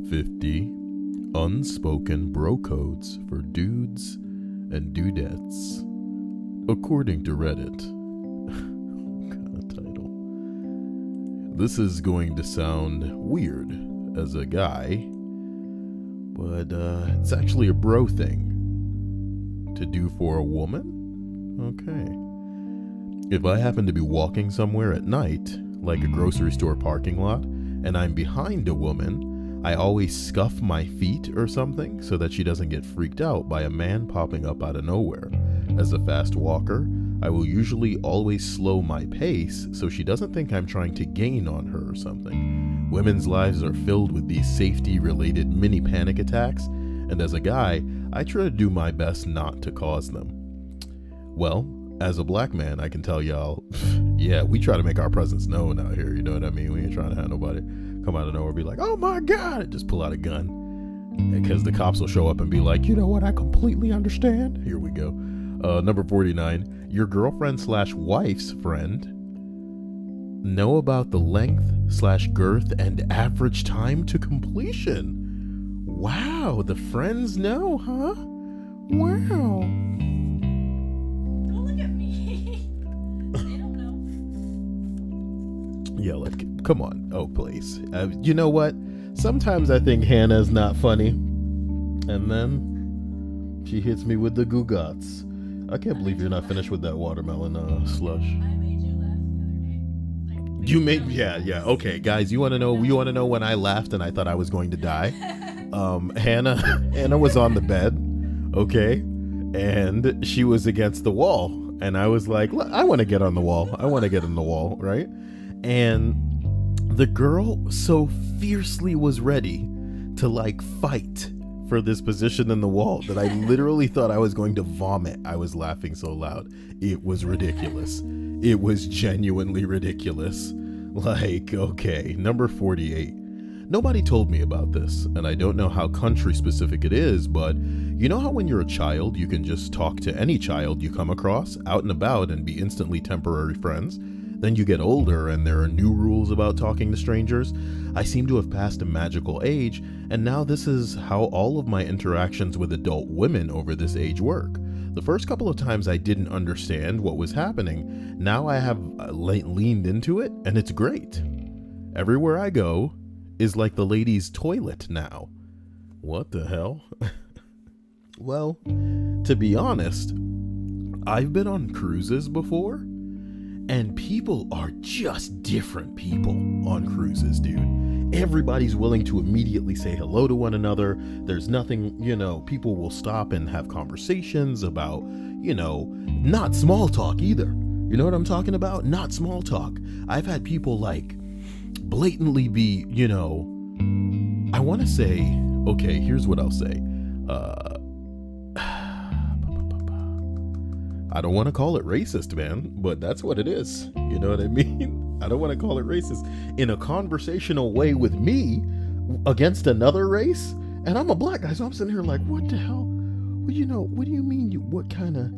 50 unspoken bro codes for dudes and dudettes, according to Reddit. What kind of title? This is going to sound weird as a guy, but it's actually a bro thing to do for a woman. Okay. If I happen to be walking somewhere at night, like a grocery store parking lot, and I'm behind a woman, I always scuff my feet or something so that she doesn't get freaked out by a man popping up out of nowhere. As a fast walker, I will usually always slow my pace so she doesn't think I'm trying to gain on her or something. Women's lives are filled with these safety-related mini panic attacks, and as a guy, I try to do my best not to cause them. Well, as a black man, I can tell y'all, yeah, we try to make our presence known out here, you know what I mean? We ain't trying to have nobody come out of nowhere and be like, oh my God, and just pull out a gun. Because the cops will show up and be like, you know what, I completely understand. Here we go. Number 49, your girlfriend / wife's friend know about the length / girth and average time to completion. Wow, the friends know, huh? Wow. Yeah, like, come on. Oh, please. You know what? Sometimes I think Hannah's not funny. And then she hits me with the goo-gots. I can't believe you're not finished with that watermelon slush. I made you laugh the other day. You made, yeah. Okay, guys, you want to know when I laughed and I thought I was going to die? Hannah was on the bed, okay? And she was against the wall. And I was like, I want to get on the wall. I want to get on the wall, right? And the girl so fiercely was ready to like fight for this position in the wall that I literally thought I was going to vomit. I was laughing so loud. It was ridiculous. It was genuinely ridiculous. Like, okay, number 48. Nobody told me about this, and I don't know how country specific it is, but you know how when you're a child, you can just talk to any child you come across out and about and be instantly temporary friends? Then you get older and there are new rules about talking to strangers. I seem to have passed a magical age, and now this is how all of my interactions with adult women over this age work. The first couple of times I didn't understand what was happening. Now I have leaned into it, and it's great. Everywhere I go is like the ladies' toilet now. What the hell? Well, to be honest, I've been on cruises before, and people are just different people on cruises, dude. Everybody's willing to immediately say hello to one another. There's nothing, people will stop and have conversations about, not small talk either. You know what I'm talking about? Not small talk. I've had people like blatantly be, I want to say, okay, here's what I'll say. I don't want to call it racist, man, but that's what it is. You know what I mean? I don't want to call it racist in a conversational way with me against another race. And I'm a black guy, so I'm sitting here like, what the hell? Well, what do you mean? What kind of,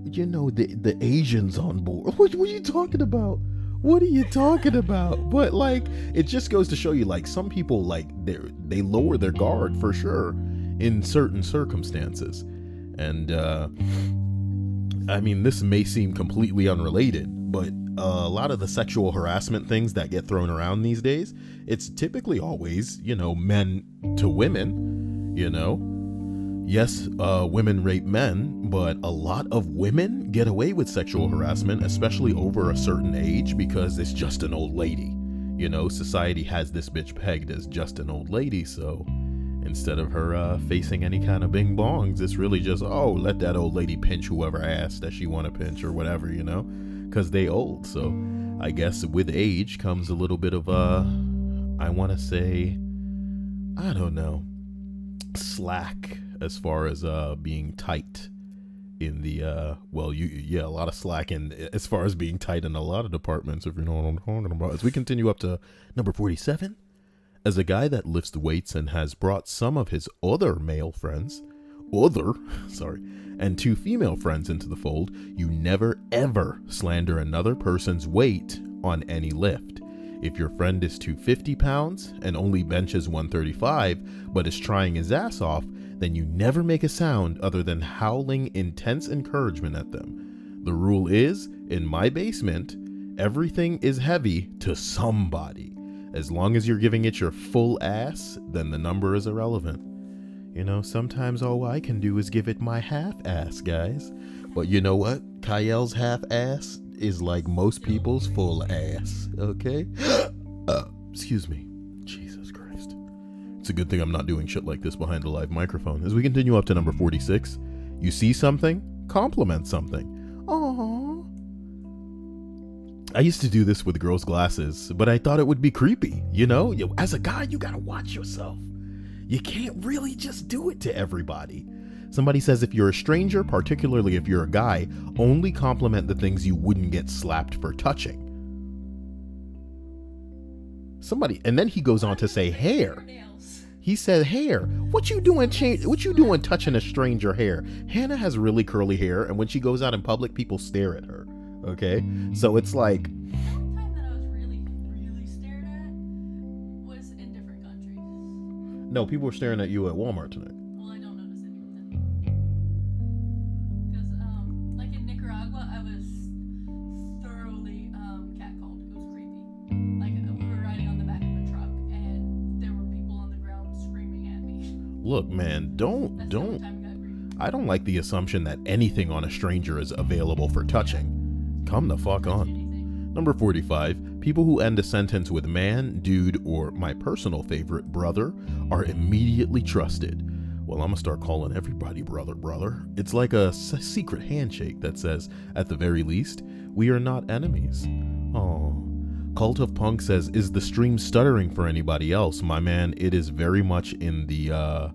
the Asians on board? What are you talking about? What are you talking about? But like, it just goes to show you, like, some people, like, they lower their guard for sure in certain circumstances. And, I mean, this may seem completely unrelated, but a lot of the sexual harassment things that get thrown around these days, it's typically always, men to women, Yes, women rape men, but a lot of women get away with sexual harassment, especially over a certain age, because it's just an old lady. Society has this bitch pegged as just an old lady, so instead of her facing any kind of bing bongs, it's really just, let that old lady pinch whoever ass that she want to pinch or whatever, because they old. So I guess with age comes a little bit of I want to say, I don't know, slack as far as being tight in the a lot of slack in as far as being tight in a lot of departments, if you know what I'm talking about. As we continue up to number 47. As a guy that lifts weights and has brought some of his other male friends, and 2 female friends into the fold, you never ever slander another person's weight on any lift. If your friend is 250 pounds and only benches 135 but is trying his ass off, then you never make a sound other than howling intense encouragement at them. The rule is, in my basement, everything is heavy to somebody. As long as you're giving it your full ass, then the number is irrelevant. You know, sometimes all I can do is give it my half ass, guys. But you know what? Kyle's half ass is like most people's full ass, okay? Excuse me. Jesus Christ. It's a good thing I'm not doing shit like this behind a live microphone. As we continue up to number 46, you see something, compliment something. Aww. I used to do this with girls' glasses, but I thought it would be creepy. You know, as a guy, you gotta watch yourself. You can't really just do it to everybody. Somebody says if you're a stranger, particularly if you're a guy, only compliment the things you wouldn't get slapped for touching. Somebody, and then he goes on to say hair. He said hair. What you doing touching a stranger hair? Hannah has really curly hair, and when she goes out in public, people stare at her. Okay? So it's like, One time that I was really, really stared at was in different countries. no, people were staring at you at Walmart tonight. Well, I don't notice anything. Because, like in Nicaragua, I was thoroughly catcalled. It was creepy. Like, we were riding on the back of a truck, and there were people on the ground screaming at me. Look, man, don't. That's the only time it got creepy. I don't like the assumption that anything on a stranger is available for touching. Come the fuck on. Anything. Number 45, people who end a sentence with man, dude, or my personal favorite, brother, are immediately trusted. Well, I'm gonna start calling everybody brother. It's like a secret handshake that says, at the very least, we are not enemies. Oh. Cult of Punk says, is the stream stuttering for anybody else? My man, it is very much in the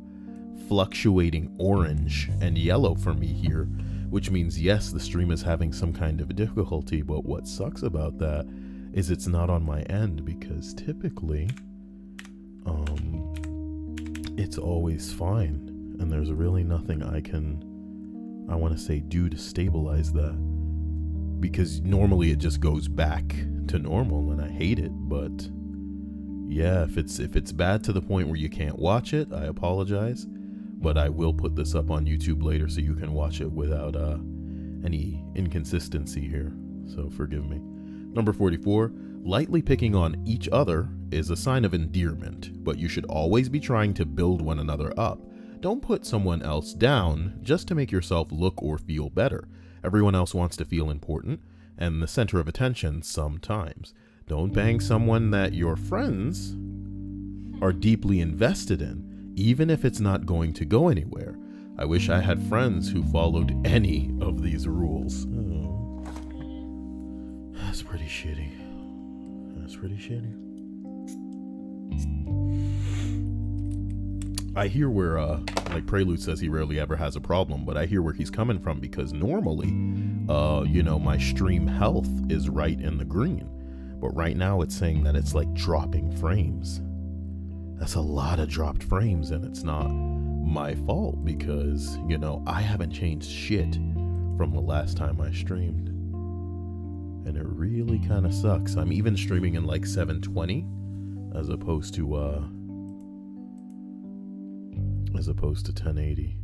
fluctuating orange and yellow for me here, which means yes, the stream is having some kind of difficulty, but what sucks about that is it's not on my end, because typically it's always fine, and there's really nothing I want to say do to stabilize that, because normally it just goes back to normal and I hate it. But yeah, if it's bad to the point where you can't watch it, I apologize. But I will put this up on YouTube later so you can watch it without any inconsistency here. So forgive me. Number 44, lightly picking on each other is a sign of endearment, but you should always be trying to build one another up. Don't put someone else down just to make yourself look or feel better. Everyone else wants to feel important and the center of attention sometimes. Don't bang someone that your friends are deeply invested in, even if it's not going to go anywhere. I wish I had friends who followed any of these rules. Oh. That's pretty shitty. That's pretty shitty. I hear where, like Prelude says he rarely ever has a problem, but I hear where he's coming from, because normally, you know, my stream health is right in the green. But right now it's saying that it's like dropping frames. That's a lot of dropped frames, and it's not my fault because, you know, I haven't changed shit from the last time I streamed. And it really kind of sucks. I'm even streaming in like 720 as opposed to 1080.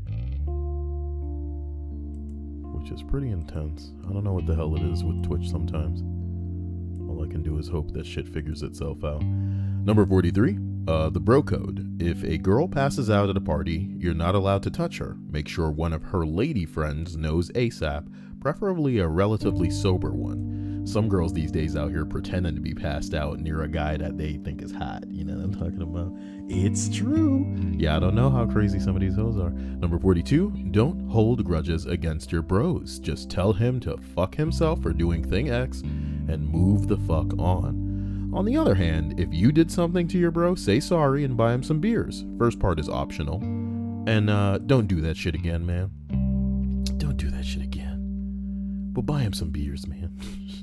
Which is pretty intense. I don't know what the hell it is with Twitch sometimes. All I can do is hope that shit figures itself out. Number 43. The bro code. If a girl passes out at a party, you're not allowed to touch her. Make sure one of her lady friends knows ASAP, preferably a relatively sober one. Some girls these days out here pretending to be passed out near a guy that they think is hot. You know what I'm talking about? It's true. Yeah, I don't know how crazy some of these hoes are. Number 42, don't hold grudges against your bros. Just tell him to fuck himself for doing thing X and move the fuck on. On the other hand, if you did something to your bro, say sorry and buy him some beers. First part is optional. And don't do that shit again, man. Don't do that shit again. But buy him some beers, man.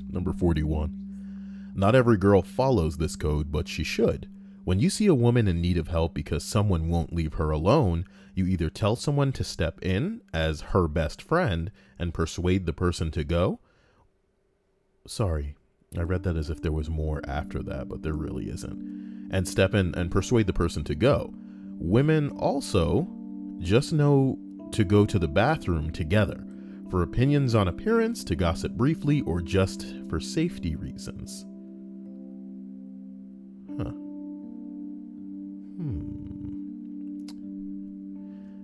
Number 41. Not every girl follows this code, but she should. When you see a woman in need of help because someone won't leave her alone, you either tell someone to step in as her best friend and persuade the person to go. Sorry, I read that as if there was more after that, but there really isn't. And step in and persuade the person to go. Women also just know to go to the bathroom together, for opinions on appearance, to gossip briefly, or just for safety reasons. Huh.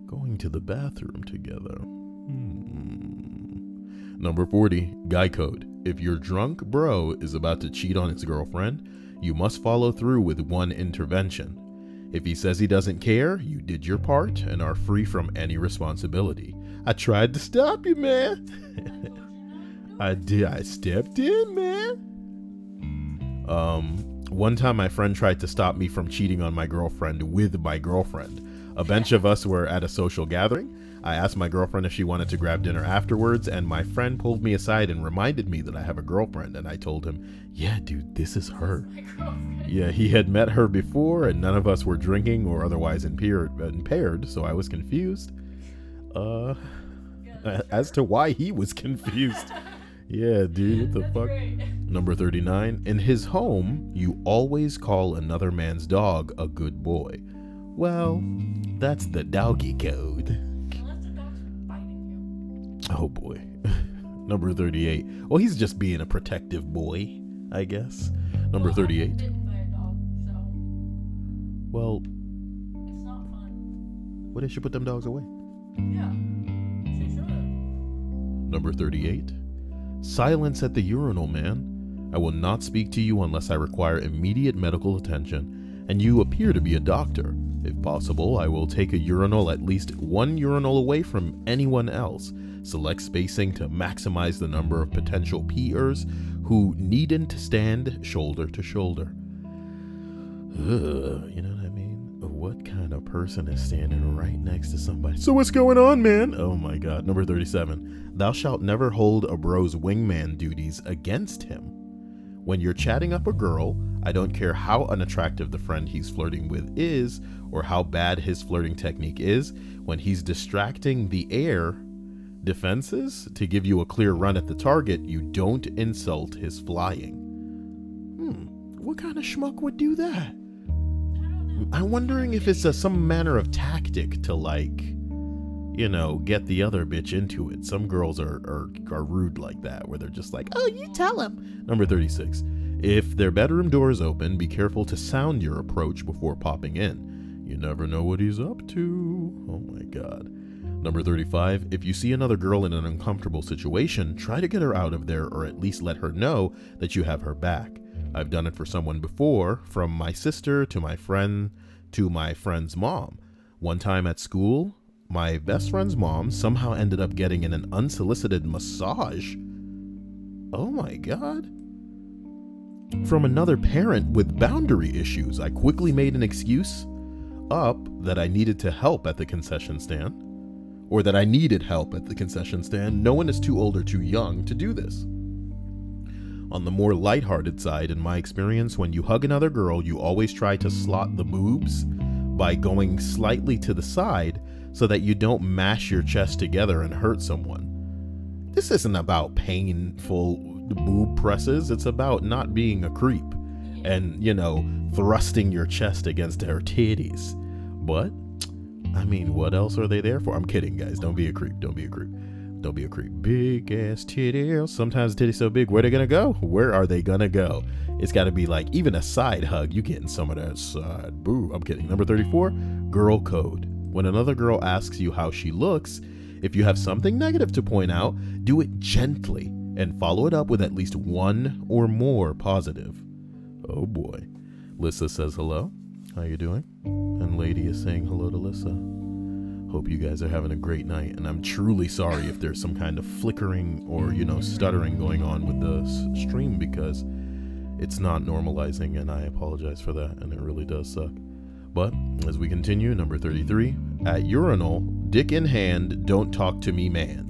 Going to the bathroom together. Number 40, guy code. If your drunk bro is about to cheat on his girlfriend, you must follow through with one intervention. If he says he doesn't care, you did your part and are free from any responsibility. I tried to stop you, man. I did. I stepped in, man. One time my friend tried to stop me from cheating on my girlfriend with my girlfriend. A bunch of us were at a social gathering. I asked my girlfriend if she wanted to grab dinner afterwards, and my friend pulled me aside and reminded me that I have a girlfriend, and I told him, yeah, dude, this is her. Yeah, he had met her before, and none of us were drinking or otherwise impaired, so I was confused as to why he was confused. Yeah, dude, what the fuck? Great. Number 39, in his home, you always call another man's dog a good boy. Well, that's the doggy code. Oh boy. Number 38. Well, he's just being a protective boy, I guess. Number 38. I'm bitten by a dog, so well, it's not fun. Well, they should put them dogs away. Yeah, she should have. Number 38. Silence at the urinal, man. I will not speak to you unless I require immediate medical attention, and you appear to be a doctor. If possible, I will take a urinal at least one urinal away from anyone else. Select spacing to maximize the number of potential peers who needn't stand shoulder to shoulder. You know what I mean? What kind of person is standing right next to somebody? So what's going on, man? Oh my God. Number 37. Thou shalt never hold a bro's wingman duties against him. When you're chatting up a girl, I don't care how unattractive the friend he's flirting with is or how bad his flirting technique is, when he's distracting the air defenses to give you a clear run at the target, you don't insult his flying. What kind of schmuck would do that? I'm wondering if it's some manner of tactic to, like, you know, get the other bitch into it. Some girls are rude like that, where they're just like, oh, you tell him. Number 36. If their bedroom door is open, be careful to sound your approach before popping in. You never know what he's up to. Oh my God. Number 35. If you see another girl in an uncomfortable situation, try to get her out of there, or at least let her know that you have her back. I've done it for someone before, from my sister to my friend to my friend's mom. One time at school, my best friend's mom somehow ended up getting in an unsolicited massage. Oh my God. From another parent with boundary issues. I quickly made an excuse up that I needed help at the concession stand. No one is too old or too young to do this. On the more lighthearted side, in my experience, when you hug another girl, you always try to slot the boobs by going slightly to the side so that you don't mash your chest together and hurt someone. This isn't about painful boob presses. It's about not being a creep and, you know, thrusting your chest against her titties. But, I mean, what else are they there for? I'm kidding, guys. Don't be a creep. Don't be a creep. Don't be a creep. Big ass titties. Sometimes the titties so big. Where are they gonna go? Where are they gonna go? It's gotta be like even a side hug. You getting some of that side. Boo. I'm kidding. Number 34, girl code. When another girl asks you how she looks, if you have something negative to point out, do it gently and follow it up with at least one or more positive. Oh boy. Lissa says hello. How you doing? And Lady is saying hello to Lissa. Hope you guys are having a great night, and I'm truly sorry if there's some kind of flickering or, you know, stuttering going on with the stream, because it's not normalizing, and I apologize for that, and it really does suck. But as we continue, number 33, at urinal, dick in hand, don't talk to me, man.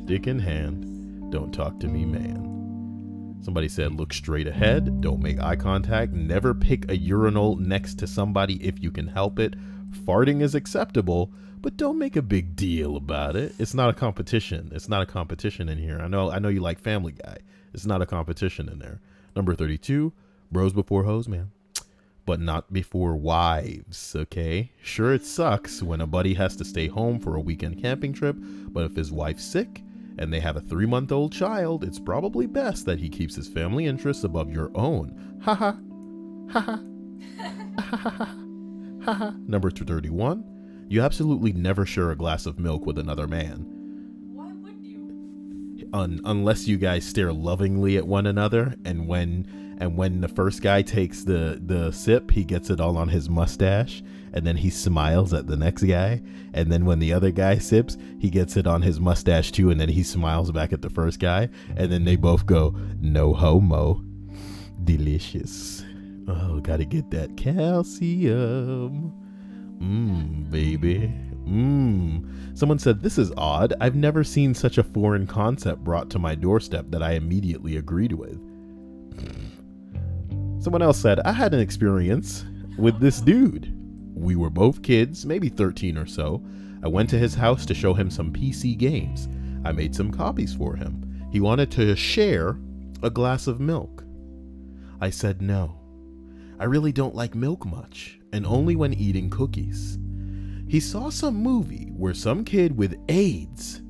Dick in hand, don't talk to me, man. Somebody said, look straight ahead, don't make eye contact, never pick a urinal next to somebody if you can help it. Farting is acceptable, but don't make a big deal about it. It's not a competition. It's not a competition in here. I know you like Family Guy. It's not a competition in there. Number 32, bros before hoes, man. But not before wives, okay? Sure, it sucks when a buddy has to stay home for a weekend camping trip, but if his wife's sick and they have a 3-month-old child, it's probably best that he keeps his family interests above your own. Haha. Haha. Haha. Number 31, you absolutely never share a glass of milk with another man. Why would you? Unless you guys stare lovingly at one another, and when the first guy takes the sip, he gets it all on his mustache, and then he smiles at the next guy, and then when the other guy sips, he gets it on his mustache too, and then he smiles back at the first guy, and then they both go, no homo. Delicious. Oh, gotta get that calcium. Baby. Someone said, this is odd. I've never seen such a foreign concept brought to my doorstep that I immediately agreed with. Someone else said, I had an experience with this dude. We were both kids, maybe 13 or so. I went to his house to show him some PC games. I made some copies for him. He wanted to share a glass of milk. I said no. I really don't like milk much, and only when eating cookies. He saw some movie where some kid with AIDS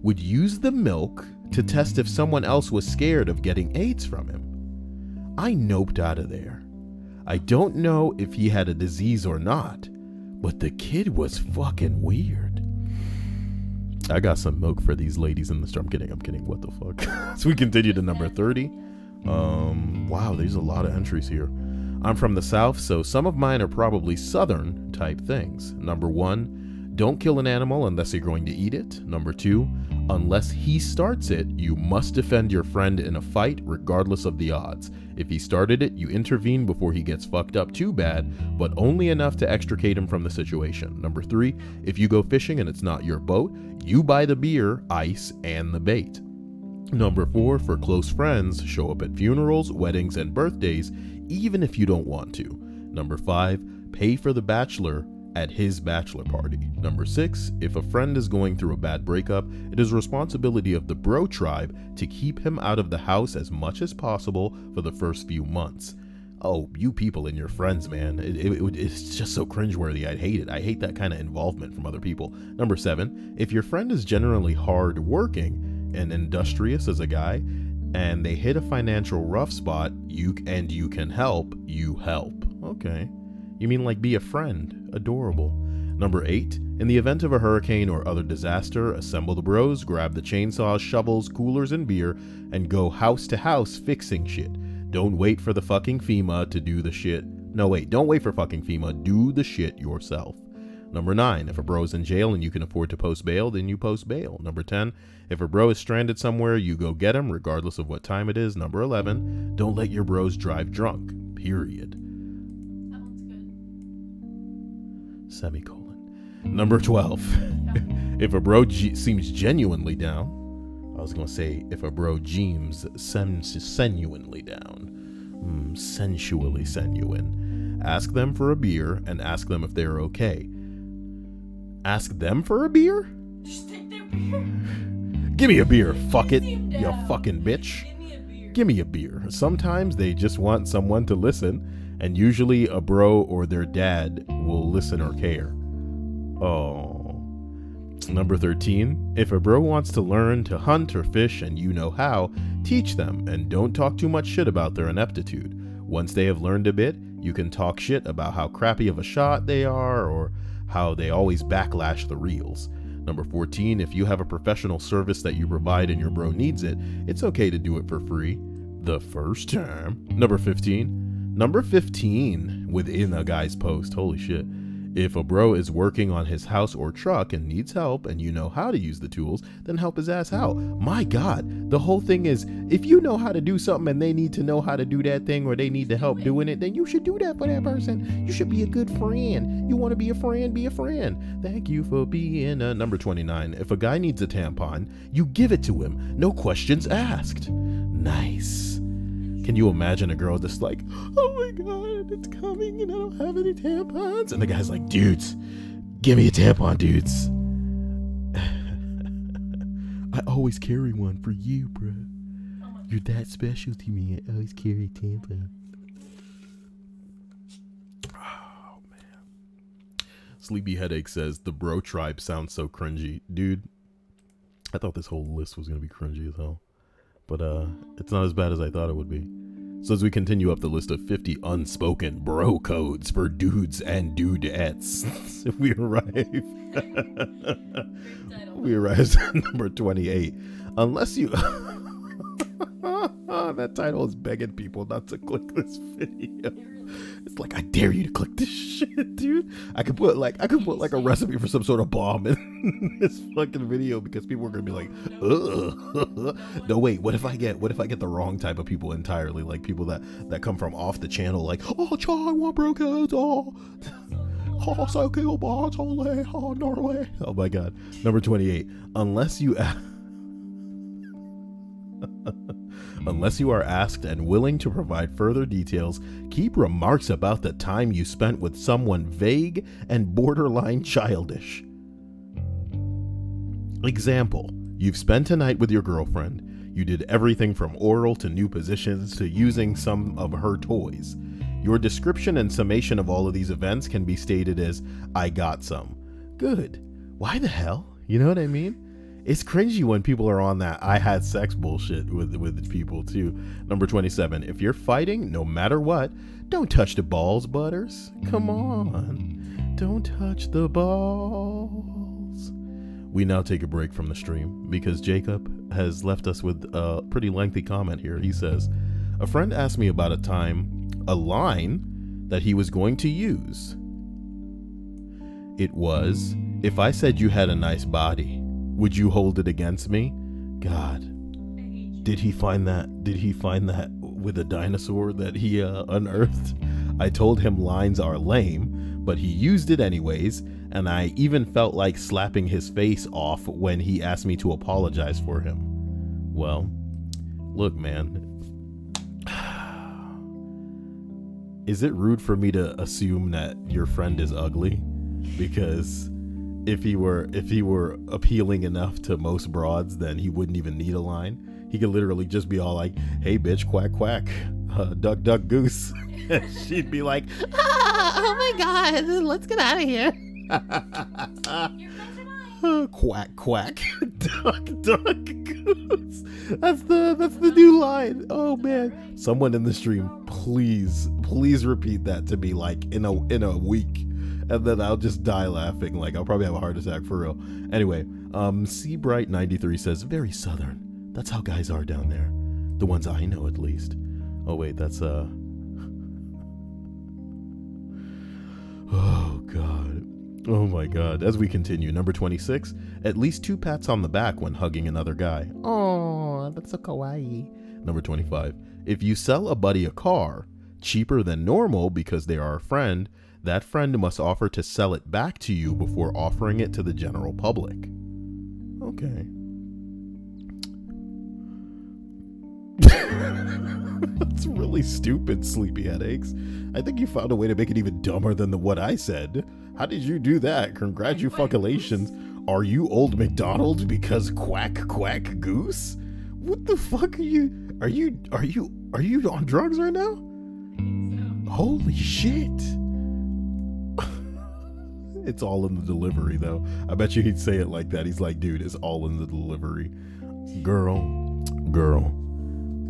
would use the milk to test if someone else was scared of getting AIDS from him. I noped out of there. I don't know if he had a disease or not, but the kid was fucking weird. I got some milk for these ladies in the store. I'm kidding. What the fuck? So we continue to number 30. Wow, there's a lot of entries here. I'm from the South, so some of mine are probably Southern type things. Number 1, don't kill an animal unless you're going to eat it. Number 2, unless he starts it, you must defend your friend in a fight regardless of the odds. If he started it, you intervene before he gets fucked up too bad, but only enough to extricate him from the situation. Number 3, if you go fishing and it's not your boat, you buy the beer, ice, and the bait. Number 4, for close friends, show up at funerals, weddings, and birthdays, even if you don't want to. Number 5, pay for the bachelor at his bachelor party. Number 6, if a friend is going through a bad breakup, it is responsibility of the bro tribe to keep him out of the house as much as possible for the first few months. Oh, you people and your friends, man. It's just so cringeworthy. I hate it. I hate that kind of involvement from other people. Number 7, if your friend is generally hard-working and industrious as a guy, and they hit a financial rough spot, you can help, you help. Okay. You mean like be a friend. Adorable. Number 8, in the event of a hurricane or other disaster, assemble the bros, grab the chainsaws, shovels, coolers, and beer, and go house to house fixing shit. Don't wait for the fucking FEMA to do the shit. No, wait, don't wait for fucking FEMA. Do the shit yourself. Number 9, if a bro's in jail and you can afford to post bail, then you post bail. Number 10, if a bro is stranded somewhere, you go get him, regardless of what time it is. Number 11, don't let your bros drive drunk. Period. That one's good. Semicolon. Number 12, if a bro seems genuinely down, I was going to say if a bro geems genuinely down, sensually genuine, ask them for a beer and ask them if they're okay. Ask them for a beer? Just take their beer. Give me a beer, fuck it, Seem you down. fucking bitch. Give me a beer. Give me a beer. Sometimes they just want someone to listen, and usually a bro or their dad will listen or care. Oh. Number 13, if a bro wants to learn to hunt or fish and you know how, teach them and don't talk too much shit about their ineptitude. Once they have learned a bit, you can talk shit about how crappy of a shot they are or how they always backlash the reels. Number 14, if you have a professional service that you provide and your bro needs it, it's okay to do it for free the first time. Number 15, within a guy's post, holy shit. If a bro is working on his house or truck and needs help and you know how to use the tools, then help his ass out. My God, the whole thing is, if you know how to do something and they need to know how to do that thing or they need the help doing it, then you should do that for that person. You should be a good friend. You want to be a friend, be a friend. Thank you for being a... Number 29, if a guy needs a tampon, you give it to him. No questions asked. Nice. Can you imagine a girl just like, oh my god, it's coming and I don't have any tampons? And the guy's like, dudes, give me a tampon, dudes. I always carry one for you, bro. You're that special to me. I always carry a tampon. Oh, man. Sleepy Headache says, the bro tribe sounds so cringy. Dude, I thought this whole list was going to be cringy as hell. But it's not as bad as I thought it would be. So as we continue up the list of 50 unspoken bro codes for dudes and dudettes, we arrive. We arrive at number 28. Unless you... that title is begging people not to click this video. It's like, I dare you to click this shit, dude. I could put like a recipe for some sort of bomb in this fucking video because people are gonna be like, ugh. No, wait, what if I get the wrong type of people entirely? Like people that come from off the channel, like, oh, I want bro codes, oh, so cool, oh, Norway. Oh my god. Number 28. Unless you are asked and willing to provide further details, keep remarks about the time you spent with someone vague and borderline childish. Example, you've spent a night with your girlfriend. You did everything from oral to new positions to using some of her toys. Your description and summation of all of these events can be stated as, I got some. Good. Why the hell? You know what I mean? It's cringy when people are on that I had sex bullshit with people too. Number 27. If you're fighting, no matter what, don't touch the balls, butters. Come on. Don't touch the balls. We now take a break from the stream because Jacob has left us with a pretty lengthy comment here. He says, a friend asked me about a line that he was going to use. It was, if I said you had a nice body, would you hold it against me? God, did he find that with a dinosaur that he unearthed? I told him lines are lame, but he used it anyways, and I even felt like slapping his face off when he asked me to apologize for him. Well, look, man. Is it rude for me to assume that your friend is ugly? Because if he were appealing enough to most broads, then he wouldn't even need a line. He could literally just be all like, hey bitch, quack quack, duck duck goose. And she'd be like, oh my god, let's get out of here. Quack quack, duck duck goose. That's the new line. Oh man, someone in the stream, please repeat that to me like in a week. And then I'll just die laughing. Like, I'll probably have a heart attack for real. Anyway, Seabright93 says, very southern. That's how guys are down there. The ones I know, at least. Oh, wait, that's, Oh, God. Oh, my God. As we continue, number 26, at least 2 pats on the back when hugging another guy. Oh, that's so kawaii. Number 25, if you sell a buddy a car, cheaper than normal because they are a friend, that friend must offer to sell it back to you before offering it to the general public. Okay. That's really stupid, Sleepy Headaches. I think you found a way to make it even dumber than what I said. How did you do that? Congratulations. Are you old McDonald because quack quack goose? What the fuck are you on drugs right now? Holy shit. It's all in the delivery, though. I bet you he'd say it like that. He's like, dude, it's all in the delivery. Girl,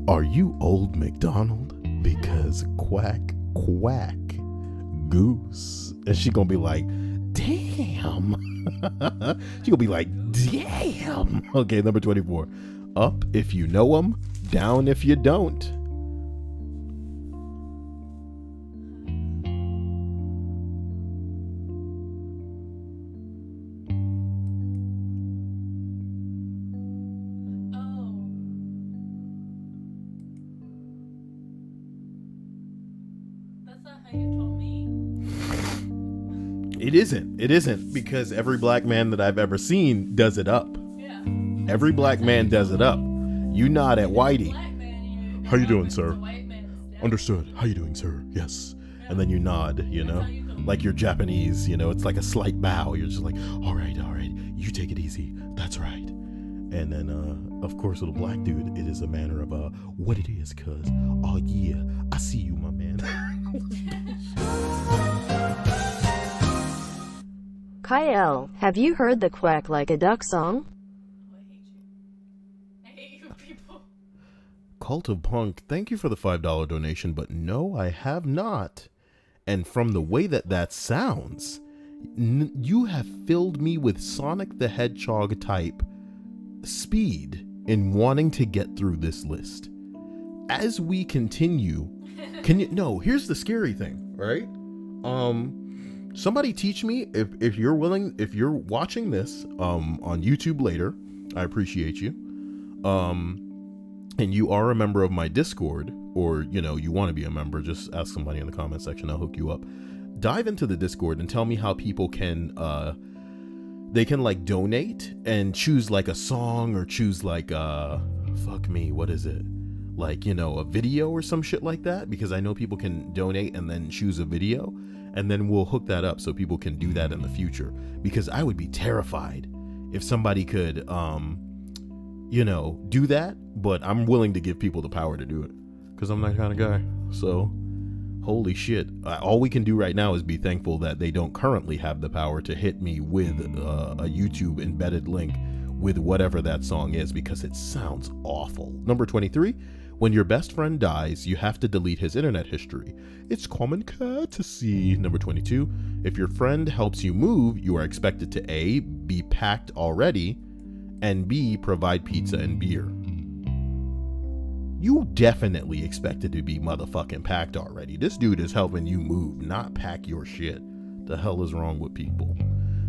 are you old McDonald? Because quack, quack, goose. And she gonna be like, damn. She gonna be like, damn. Okay, number 24. Up if you know 'em, down if you don't. It isn't because every black man that I've ever seen does it up. Yeah. Every black man does it up. You nod at Whitey. how you doing, It's sir? a white man's death. Understood. How you doing, sir? Yes. And then you nod, you know, That's how you do it. like you're Japanese, you know, it's like a slight bow. You're just like, all right, you take it easy. That's right. And then, of course, with a black dude, it is a manner of what it is, cuz, oh yeah, I see you, my man. Kyle, have you heard the Quack Like a Duck song? Oh, I hate you people. Cult of Punk, thank you for the $5 donation, but no, I have not. And from the way that sounds, you have filled me with Sonic the Hedgehog type speed in wanting to get through this list. As we continue, here's the scary thing, right? Somebody teach me if you're willing, if you're watching this on YouTube later, I appreciate you. And you are a member of my Discord, or you want to be a member, just ask somebody in the comment section, I'll hook you up. Dive into the Discord and tell me how people can they can like donate and choose like a song, or choose like what is it, like a video or some shit like that, because I know people can donate and then choose a video, and then we'll hook that up so people can do that in the future, because I would be terrified if somebody could do that, but I'm willing to give people the power to do it, because I'm that kind of guy. So holy shit, all we can do right now is be thankful that they don't currently have the power to hit me with a YouTube embedded link with whatever that song is, because it sounds awful. Number 23, when your best friend dies, you have to delete his internet history. It's common courtesy. Number 22, if your friend helps you move, you are expected to A, be packed already, and B, provide pizza and beer. You definitely expected to be motherfucking packed already. This dude is helping you move, not pack your shit. The hell is wrong with people?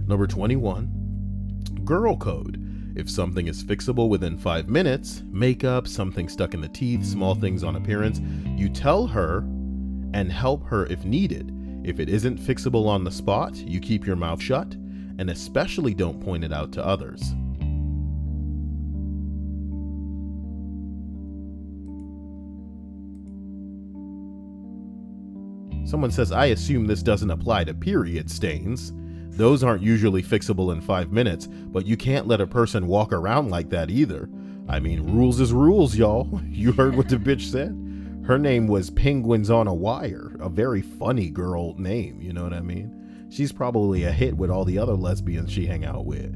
Number 21, girl code. If something is fixable within 5 minutes, makeup, something stuck in the teeth, small things on appearance, you tell her and help her if needed. If it isn't fixable on the spot, you keep your mouth shut, and especially don't point it out to others. Someone says, I assume this doesn't apply to period stains. Those aren't usually fixable in 5 minutes, but you can't let a person walk around like that either. I mean, rules is rules, y'all. You heard what the bitch said? Her name was Penguins on a Wire, a very funny girl name, you know what I mean? She's probably a hit with all the other lesbians she hang out with.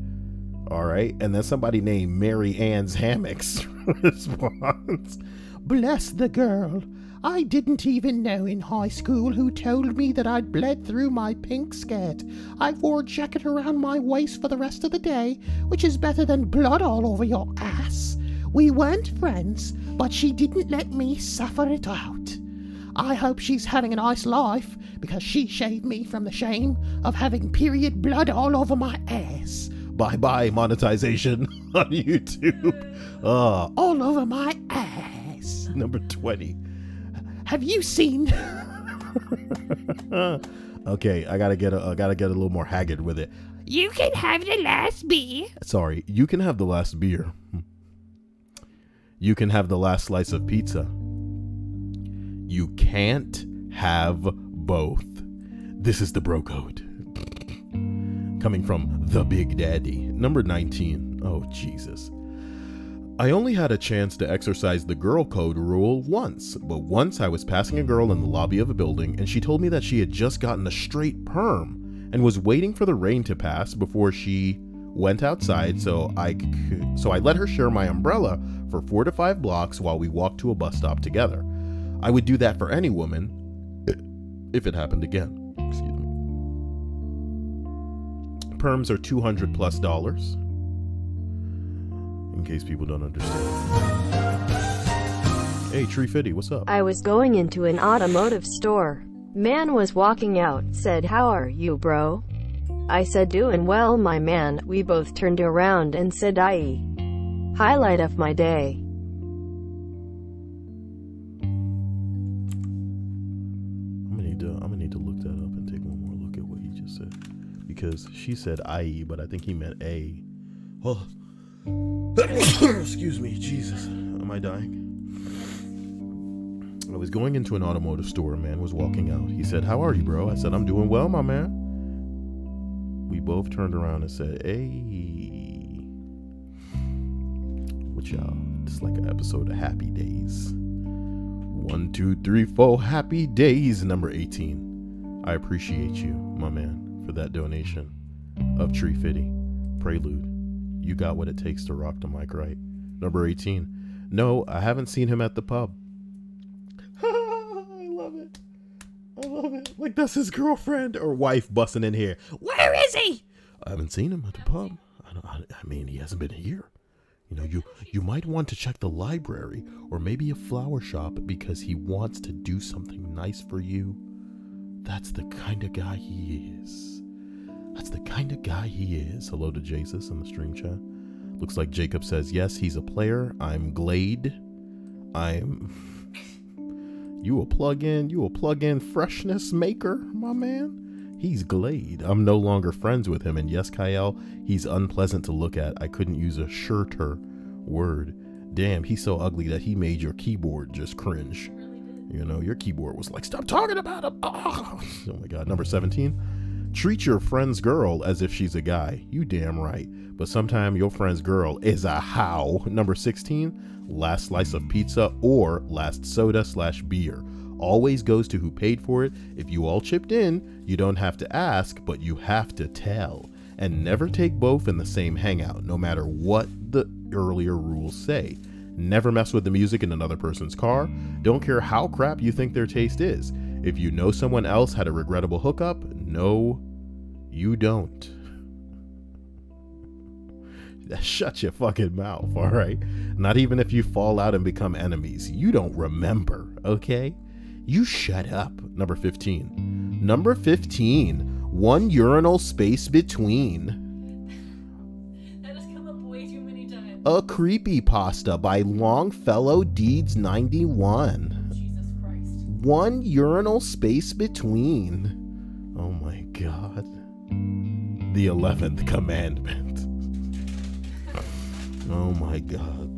All right, and then somebody named Mary Ann's Hammocks responds, bless the girl. I didn't even know in high school who told me that I'd bled through my pink skirt. I wore a jacket around my waist for the rest of the day, which is better than blood all over your ass. We weren't friends, but she didn't let me suffer it out. I hope she's having a nice life, because she saved me from the shame of having period blood all over my ass. Bye-bye monetization on YouTube. All over my ass. Number 20. Have you seen? Okay, I gotta get a little more haggard with it. You can have the last beer. Sorry, you can have the last beer. You can have the last slice of pizza. You can't have both. This is the bro code. Coming from the Big Daddy. Number 19. Oh, Jesus. I only had a chance to exercise the girl code rule once, but once I was passing a girl in the lobby of a building and she told me that she had just gotten a straight perm and was waiting for the rain to pass before she went outside, so I let her share my umbrella for 4 to 5 blocks while we walked to a bus stop together. I would do that for any woman if it happened again. Excuse me. Perms are $200+. In case people don't understand. Hey, Tree Fitty, what's up? I was going into an automotive store. Man was walking out, said, how are you, bro? I said, doing well, my man. We both turned around and said, aye. Highlight of my day. I'm gonna need to look that up and take one more look at what he just said. Because she said aye, but I think he meant a. Oh. Excuse me, Jesus. Am I dying? I was going into an automotive store. A man was walking out. He said, "How are you, bro?" I said, "I'm doing well, my man." We both turned around and said, "Hey." What y'all? It's like an episode of Happy Days. 1, 2, 3, 4 Happy Days. Number 18. I appreciate you, my man, for that donation of Tree Fitty. Prelude. You got what it takes to rock the mic, right? Number 18. No, I haven't seen him at the pub. I love it. I love it. Like that's his girlfriend or wife busting in here. Where is he? I haven't seen him at the pub. I mean, he hasn't been here. You know, you might want to check the library or maybe a flower shop because he wants to do something nice for you. That's the kind of guy he is. That's the kind of guy he is. Hello to Jesus in the stream chat. Looks like Jacob says, yes, he's a player. I'm Glade. You a plug-in freshness maker, my man. He's Glade. I'm no longer friends with him. And yes, Kyle, he's unpleasant to look at. I couldn't use a shirter word. Damn, he's so ugly that he made your keyboard just cringe. You know, your keyboard was like, stop talking about him. Oh my God. Number 17. Treat your friend's girl as if she's a guy. You damn right. But sometimes your friend's girl is a how. Number 16. Last slice of pizza or last soda/beer. Always goes to who paid for it. If you all chipped in, you don't have to ask, but you have to tell. And never take both in the same hangout, no matter what the earlier rules say. Never mess with the music in another person's car. Don't care how crap you think their taste is. If you know someone else had a regrettable hookup, no, you don't. Shut your fucking mouth, all right? Not even if you fall out and become enemies. You don't remember, okay? You shut up. Number 15. Number 15. One urinal space between. That has come up way too many times. A creepypasta by Longfellow Deeds 91. Jesus Christ. One urinal space between. Oh my God. The 11th commandment. Oh my God.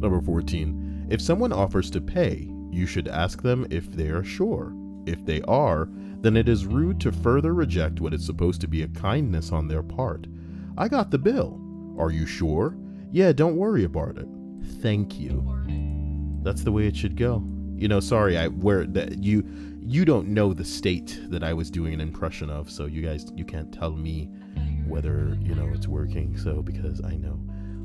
Number 14. If someone offers to pay, you should ask them if they are sure. If they are, then it is rude to further reject what is supposed to be a kindness on their part. I got the bill. Are you sure? Yeah, don't worry about it. Thank you. That's the way it should go. You know, sorry, you don't know the state that I was doing an impression of, so you can't tell me whether, you know, it's working. So because I know.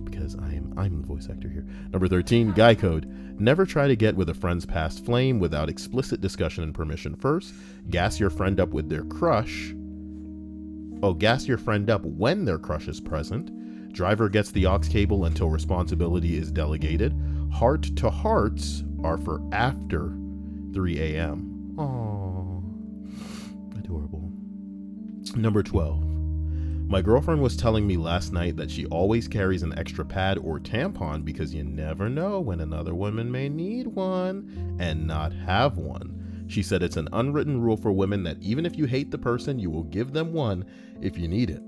Because I'm the voice actor here. Number 13, guy code. Never try to get with a friend's past flame without explicit discussion and permission first. Gas your friend up with their crush. Oh, gas your friend up when their crush is present. Driver gets the aux cable until responsibility is delegated. Heart to hearts are for after 3 a.m. Aww. Adorable. Number 12. My girlfriend was telling me last night that she always carries an extra pad or tampon because you never know when another woman may need one and not have one. She said it's an unwritten rule for women that even if you hate the person, you will give them one if you need it.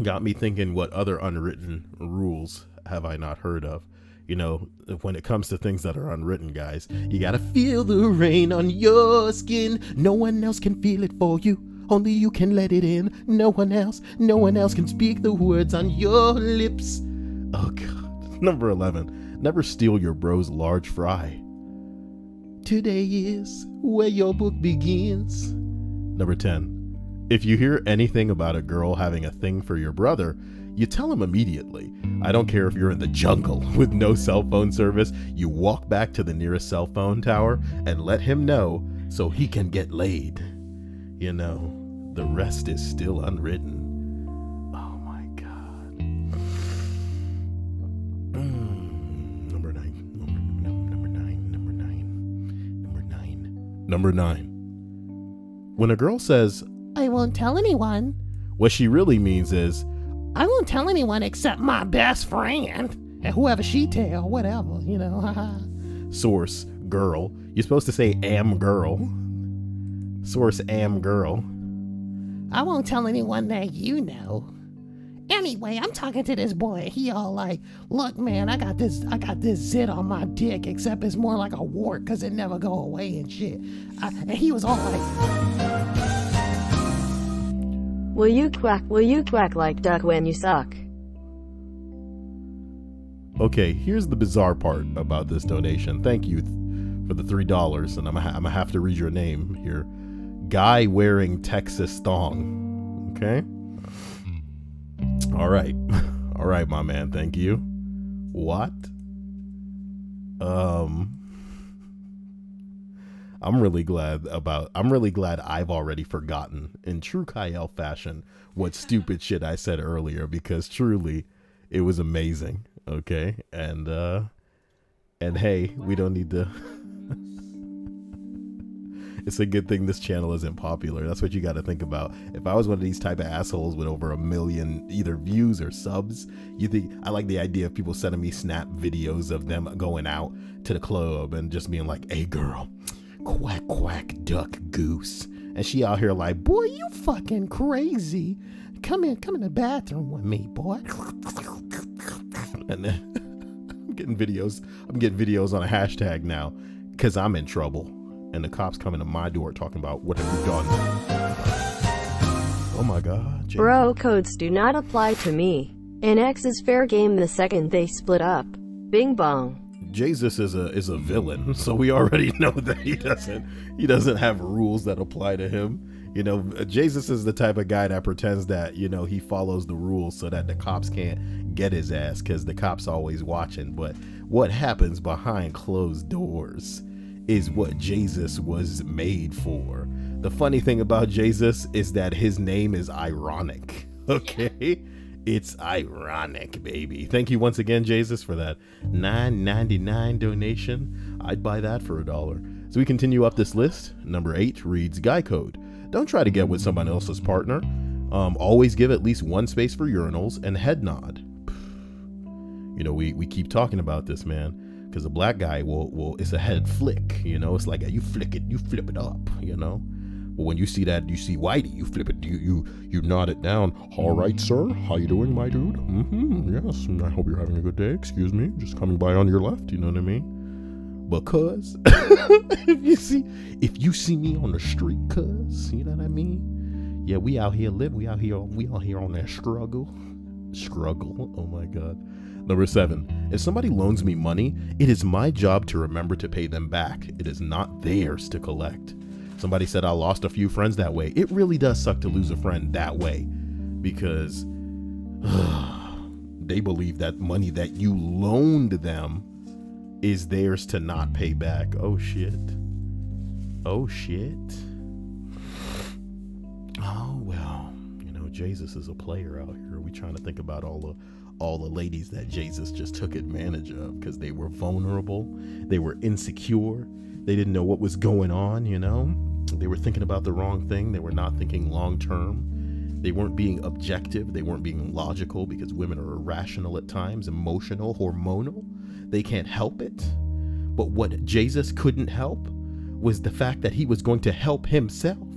Got me thinking, what other unwritten rules have I not heard of? You know, when it comes to things that are unwritten, guys, you gotta feel the rain on your skin. No one else can feel it for you. Only you can let it in. No one else can speak the words on your lips. Oh God. Number 11. Never steal your bro's large fry. Today is where your book begins. Number 10. If you hear anything about a girl having a thing for your brother, you tell him immediately. I don't care if you're in the jungle with no cell phone service. You walk back to the nearest cell phone tower and let him know so he can get laid. You know, the rest is still unwritten. Oh my God. Number 9. When a girl says, I won't tell anyone, what she really means is, I won't tell anyone except my best friend. And whoever she tell, whatever, you know. Source, girl. You're supposed to say am girl. Source, am girl. I won't tell anyone that you know. Anyway, I'm talking to this boy. He all like, look, man, I got this zit on my dick, except it's more like a wart because it never go away and shit. And he was all like, Will you quack like duck when you suck? Okay, here's the bizarre part about this donation. Thank you for the $3, and I'm gonna have to read your name here. Guy wearing Texas thong. Okay. All right, all right, my man. Thank you. What? I'm really glad I've already forgotten in true Kyle fashion what stupid shit I said earlier, because truly it was amazing. Okay. And hey, we don't need to. It's a good thing this channel isn't popular. That's what you got to think about. If I was one of these type of assholes with over 1 million either views or subs, you think I like the idea of people sending me snap videos of them going out to the club and just being like, hey girl, quack, quack, duck, goose. And she out here like, boy, you fucking crazy. Come in the bathroom with me, boy. And then I'm getting videos on a hashtag now because I'm in trouble. And the cops coming to my door talking about what have you done. Oh my God. James. Bro codes do not apply to me. An ex is fair game the second they split up. Bing bong. Jesus is a villain, so we already know that he doesn't have rules that apply to him. You know, Jesus is the type of guy that pretends that, you know, he follows the rules so that the cops can't get his ass because the cops always watching. But what happens behind closed doors is what Jesus was made for. The funny thing about Jesus is that his name is ironic. Okay? It's ironic, baby. Thank you once again, Jesus, for that $9.99 donation. I'd buy that for $1. So we continue up this list. Number 8 reads Guy Code. Don't try to get with someone else's partner. Always give at least one space for urinals and head nod. You know, we keep talking about this, man. Because a black guy will it's a head flick, you know. It's like you flip it up, you know. But when you see Whitey, you flip it, you nod it down. All right, sir, how you doing, my dude? Yes, I hope you're having a good day. Excuse me, just coming by on your left. You know what I mean? But cuz, if you see me on the street, cuz, you know what I mean? Yeah, we out here living. We out here on that struggle. Oh my God. Number 7, if somebody loans me money, it is my job to remember to pay them back. It is not theirs to collect. Somebody said I lost a few friends that way. It really does suck to lose a friend that way, because they believe that money that you loaned them is theirs to not pay back. Oh shit. Oh well, you know, Jesus is a player out here. We trying to think about all the ladies that Jesus just took advantage of because they were vulnerable, they were insecure, they didn't know what was going on, you know. They were thinking about the wrong thing. They were not thinking long term. They weren't being objective. They weren't being logical, because women are irrational at times, emotional, hormonal. They can't help it. But what Jesus couldn't help was the fact that he was going to help himself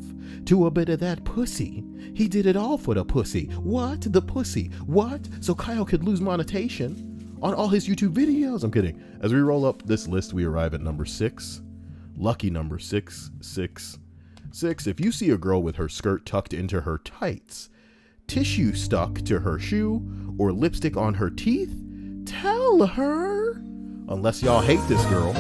to a bit of that pussy. He did it all for the pussy. What? The pussy. What? So Kyle could lose monetization on all his YouTube videos. I'm kidding. As we roll up this list, we arrive at number 6. Lucky number 666. If you see a girl with her skirt tucked into her tights, tissue stuck to her shoe, or lipstick on her teeth, tell her. Unless y'all hate this girl.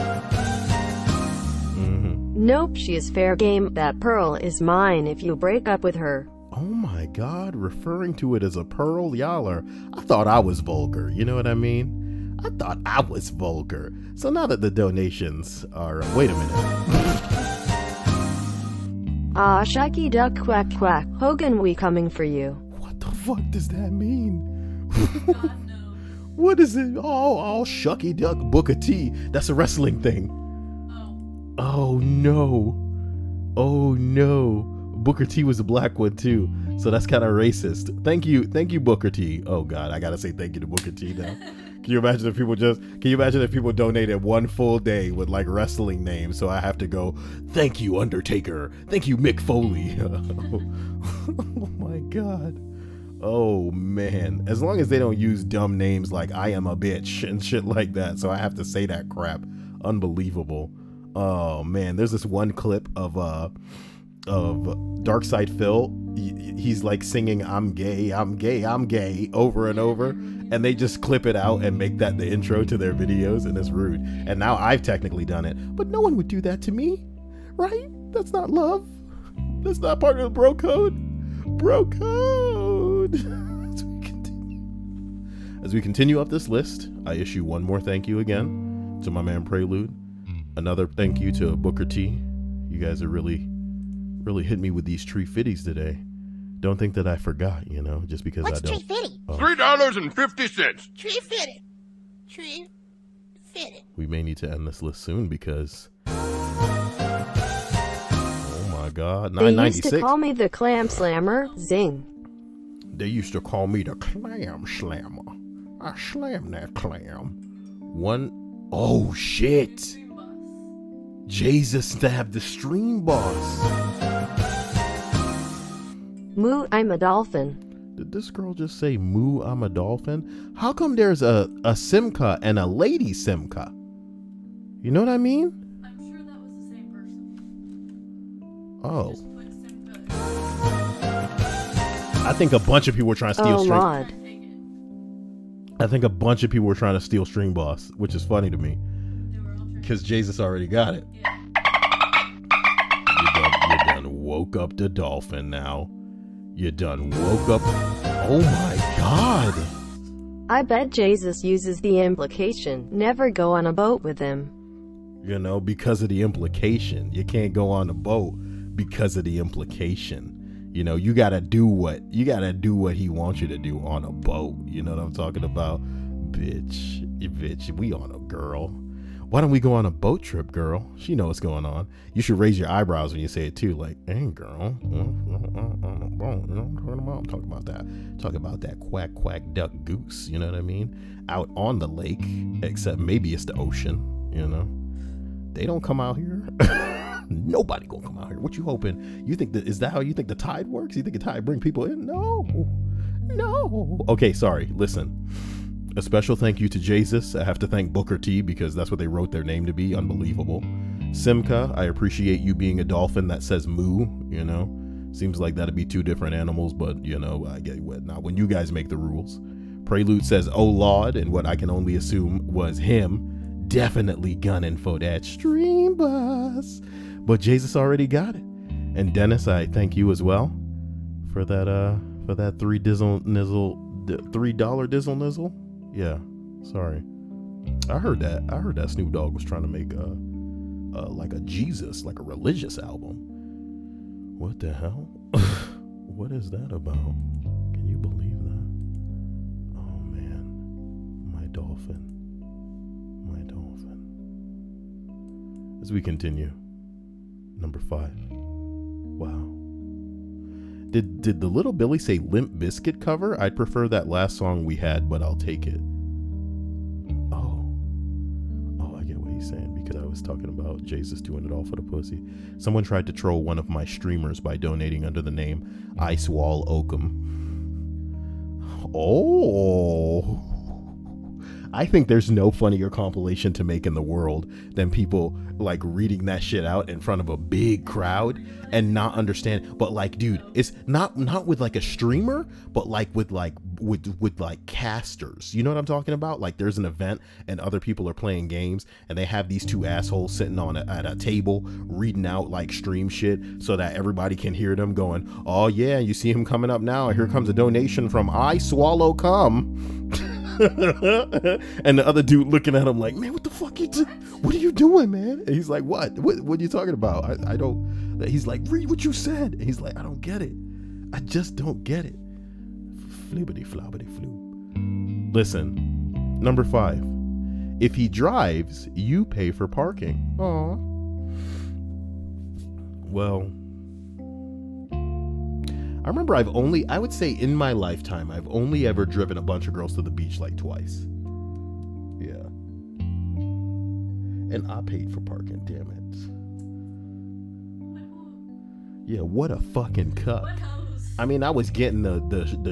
Nope, she is fair game. That pearl is mine if you break up with her. Oh my God, referring to it as a pearl, I thought I was vulgar, you know what I mean? I thought I was vulgar. So now that the donations are, wait a minute. Ah, shucky duck quack quack, Hogan we coming for you. What the fuck does that mean? God knows. What is it? Oh, shucky duck Booker T. That's a wrestling thing. Oh no. Booker T was a black one too, so that's kind of racist. Thank you Booker T. Oh God, I gotta say thank you to Booker T now. Can you imagine if people donated one full day with like wrestling names? So I have to go, thank you Undertaker, thank you Mick Foley. Oh my God. Oh man, as long as they don't use dumb names like I am a bitch and shit like that, so I have to say that crap. Unbelievable. Oh man, there's this one clip of Dark Side Phil. He's like singing I'm gay, I'm gay, I'm gay over and over, and they just clip it out and make that the intro to their videos, and it's rude. And now I've technically done it, but no one would do that to me, right? That's not love. That's not part of the bro code. Bro code. As we continue up this list, I issue one more thank you again to my man Prelude. Another thank you to Booker T. You guys are really hit me with these tree fitties today. Don't think that I forgot, you know, just because What's I don't. tree fitty? $3.50. Tree fitty. Tree fitty. We may need to end this list soon because. Oh my God, They used to 996. call me the clam slammer. Zing. They used to call me the clam slammer. I slam that clam. Oh shit. Stream bus. Jesus stabbed the stream boss. Moo, I'm a dolphin. Did this girl just say moo, I'm a dolphin? How come there's a Simca and a lady Simca? You know what I mean? I'm sure that was the same person. Oh. Just put Simba. I think a bunch of people were trying to steal Oh, stream. Lord. Take it. I think a bunch of people were trying to steal stream boss, which is funny to me. They were all trying. Because Jesus already got it. Yeah. You done woke up the dolphin now. You done woke up. Oh my God. I bet Jesus uses the implication. Never go on a boat with him. You know, because of the implication. You can't go on the boat because of the implication. You know, you gotta do what he wants you to do on a boat. You know what I'm talking about? Bitch, we on a girl. Why don't we go on a boat trip, girl? She knows what's going on. You should raise your eyebrows when you say it too, like, hey girl, on a boat, you know what I'm talking about? I'm talking about that. Talking about that quack quack duck goose, you know what I mean? Out on the lake, except maybe it's the ocean, you know? They don't come out here. Nobody gonna come out here. What you hoping? You think is that how you think the tide works? You think the tide bring people in? No. Okay, sorry. Listen. A special thank you to Jesus. I have to thank Booker T because that's what they wrote their name to be. Unbelievable. Simca, I appreciate you being a dolphin that says moo, you know. Seems like that'd be two different animals, but you know, I get what. Now, when you guys make the rules. Prelude says, oh Lord, and what I can only assume was him definitely gunning for that stream bus. But Jesus already got it. And Dennis, I thank you as well for that $3 dizzle nizzle. Yeah, sorry. I heard that Snoop Dogg was trying to make like a Jesus, like a religious album. What the hell? What is that about? Can you believe that? Oh man, my dolphin. As we continue, number 5. Wow. Did the Little Billy say Limp Bizkit cover? I'd prefer that last song we had, but I'll take it. Oh, I get what he's saying because I was talking about Jesus doing it all for the pussy. Someone tried to troll one of my streamers by donating under the name Icewall Oakham. Oh. I think there's no funnier compilation to make in the world than people like reading that shit out in front of a big crowd and not understand. But like, dude, it's not with like a streamer, but like with casters. You know what I'm talking about? Like there's an event and other people are playing games and they have these two assholes sitting at a table reading out like stream shit so that everybody can hear them going, oh yeah, you see him coming up now. Here comes a donation from I Swallow Cum. And the other dude looking at him like, man, what the fuck what are you doing, man? And he's like, what are you talking about? I don't. He's like, read what you said. And he's like, I don't get it. I just don't get it. Flibbity flobbity floo. Listen, number 5. If he drives, you pay for parking. Aw. Well, I remember I would say in my lifetime, I've only ever driven a bunch of girls to the beach like twice. Yeah. And I paid for parking, damn it. Yeah, what a fucking cuck. What house? I mean, I was getting the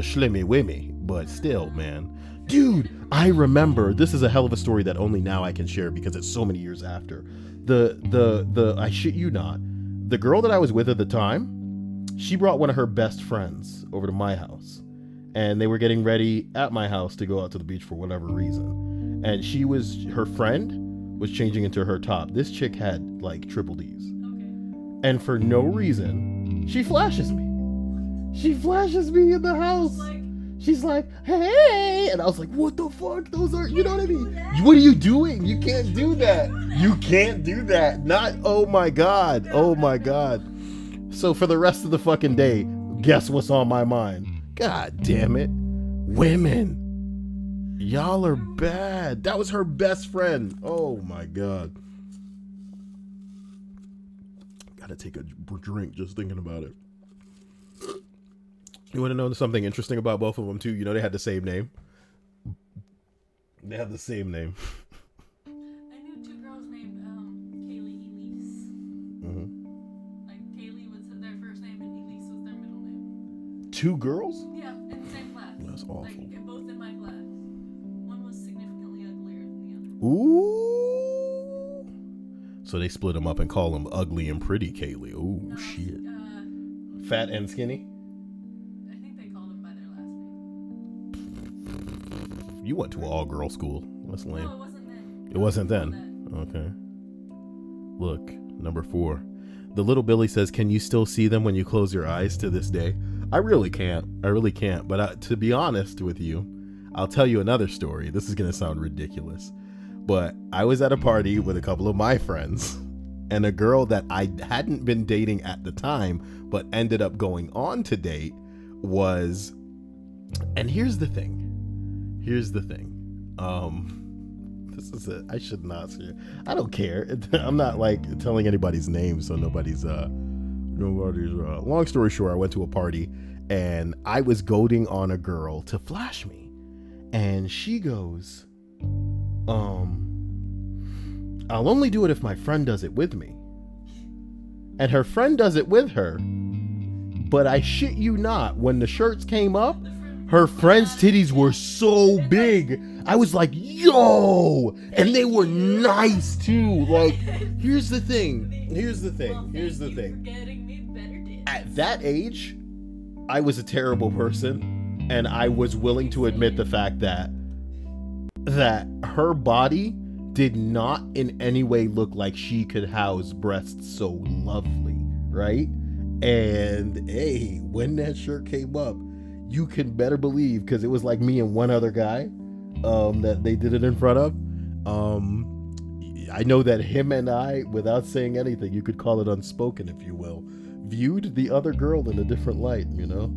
shlimmy wimmy, but still, man. Dude, I remember, this is a hell of a story that only now I can share because it's so many years after. I shit you not, the girl that I was with at the time, she brought one of her best friends over to my house. And they were getting ready at my house to go out to the beach for whatever reason. And her friend was changing into her top. This chick had like triple D's. Okay. And for no reason, she flashes me. She flashes me in the house. She's like, hey. And I was like, what the fuck? Those are, you know what I mean? What are you doing? You can't do that. You can't do that. Not, oh my God. Oh my God. So for the rest of the fucking day, guess what's on my mind? God damn it. Women. Y'all are bad. That was her best friend. Oh my God. Gotta take a drink just thinking about it. You want to know something interesting about both of them too? You know, they had the same name. They have the same name. I knew two girls named Kaylee Elise. Mm-hmm. Like Kaylee was their first name and Elise was their middle name. Two girls? Yeah, in the same class. That's awful. Like both in my class. One was significantly uglier than the other. Ooh. So they split them up and call them Ugly and Pretty Kaylee. Ooh, No, shit. Fat and Skinny? I think they called them by their last name. You went to an all-girl school. That's lame. No, it wasn't then. It wasn't then? Okay. Look, number 4. The little Billy says, can you still see them when you close your eyes to this day? I really can't. I really can't. But to be honest with you, I'll tell you another story. This is going to sound ridiculous. But I was at a party with a couple of my friends. And a girl that I hadn't been dating at the time, but ended up going on to date was, and here's the thing. This is it. I should not say it. I don't care. I'm not like telling anybody's name, so nobody's long story short, I went to a party and I was goading on a girl to flash me. And she goes, I'll only do it if my friend does it with me. And her friend does it with her. But I shit you not, when the shirts came up, her friend's titties were so big. I was like, yo! And they were nice too. Like, here's the thing. Getting me better days. At that age, I was a terrible person. And I was willing to admit the fact that her body did not in any way look like she could house breasts so lovely, right? And hey, when that shirt came up, you can better believe, because it was like me and one other guy that they did it in front of. I know that him and I, without saying anything, you could call it unspoken, if you will, viewed the other girl in a different light, you know?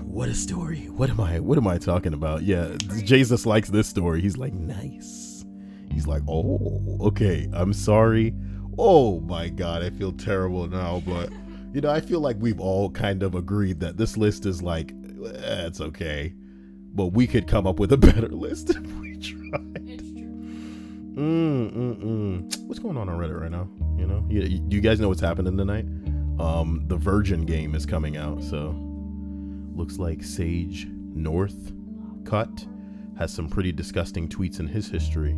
What a story. What am I talking about? Yeah, Jesus likes this story. He's like, nice. He's like, oh, okay, I'm sorry. Oh my God, I feel terrible now, but you know, I feel like we've all kind of agreed that this list is like, it's okay, but we could come up with a better list if we tried. It's true. What's going on Reddit right now? You know, you guys know what's happening tonight? The Virgin game is coming out, so looks like Sage Northcutt has some pretty disgusting tweets in his history.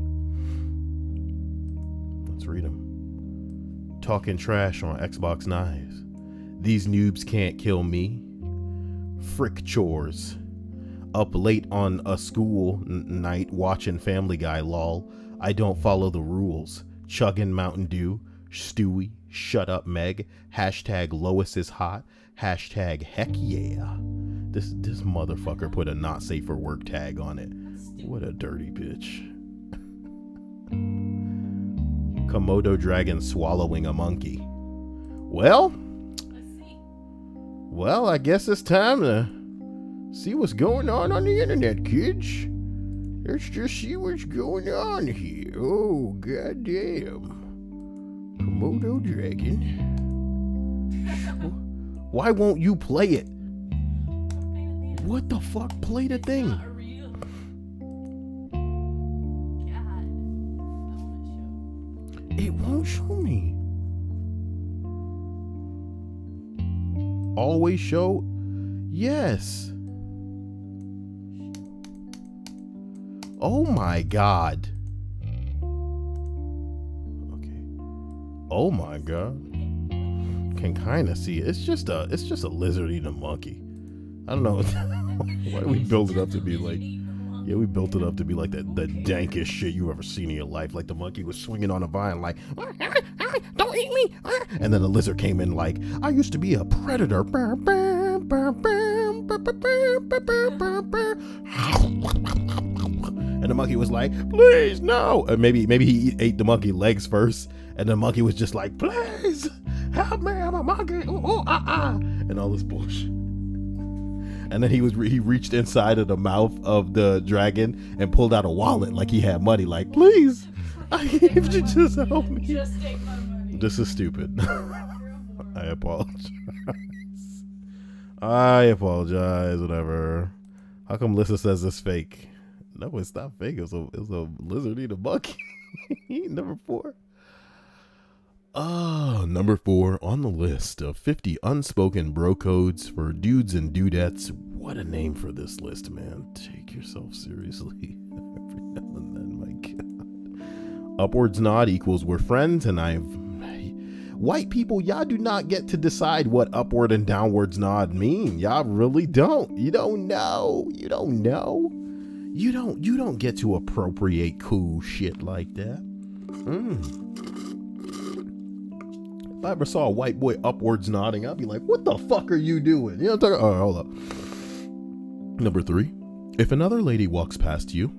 Let's read them. Talking trash on Xbox Knives. These noobs can't kill me. Frick chores. Up late on a school night watching Family Guy, lol. I don't follow the rules. Chugging Mountain Dew. Stewie. Shut up Meg. Hashtag Lois is hot. Hashtag heck yeah. This motherfucker put a not safe for work tag on it. What a dirty bitch. Komodo dragon swallowing a monkey. Well, I guess it's time to see what's going on the internet, kids. Let's just see what's going on here. Oh, goddamn. Komodo dragon. Why won't you play it? What the fuck? Play the thing. Not real. God. I want to show. It won't show me. always show. Yes. Oh my God. Okay. Oh my God. Can kind of see it. It's just a lizard eating a monkey. I don't know. Why do we build it up to be like? Yeah, we built it up to be like the dankest shit you ever seen in your life. Like the monkey was swinging on a vine, like, don't eat me. And then the lizard came in like, I used to be a predator. And the monkey was like, please, no. And maybe he ate the monkey legs first. And the monkey was just like, please, help me, I'm a monkey. And all this bullshit. And then he reached inside of the mouth of the dragon and pulled out a wallet like he had money. Like, please, if you just help me. Just take my money. This is stupid. I apologize. I apologize. Whatever. How come Lissa says it's fake? No, it's not fake. It was a lizard eating a monkey. Number 4. Number 4 on the list of 50 unspoken bro codes for dudes and dudettes. What a name for this list, man. Take yourself seriously every now and then, my God. Upwards nod equals we're friends, and white people, y'all do not get to decide what upward and downwards nod mean. Y'all really don't. You don't know. You don't know. You don't get to appropriate cool shit like that. If I ever saw a white boy upwards nodding, I'd be like, what the fuck are you doing? You know what I'm talking about? Hold up. Number 3. If another lady walks past you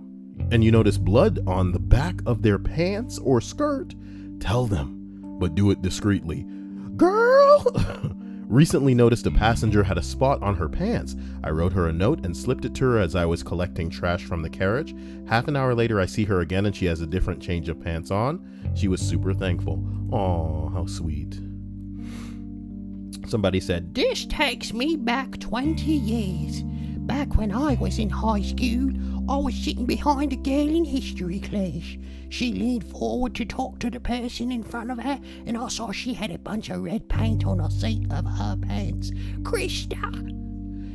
and you notice blood on the back of their pants or skirt, tell them, but do it discreetly. Girl! Recently noticed a passenger had a spot on her pants. I wrote her a note and slipped it to her as I was collecting trash from the carriage. Half an hour later, I see her again and she has a different change of pants on. She was super thankful. Aw, how sweet. Somebody said, This takes me back 20 years. Back when I was in high school, I was sitting behind a girl in history class. She leaned forward to talk to the person in front of her, and I saw she had a bunch of red paint on the seat of her pants. Krista,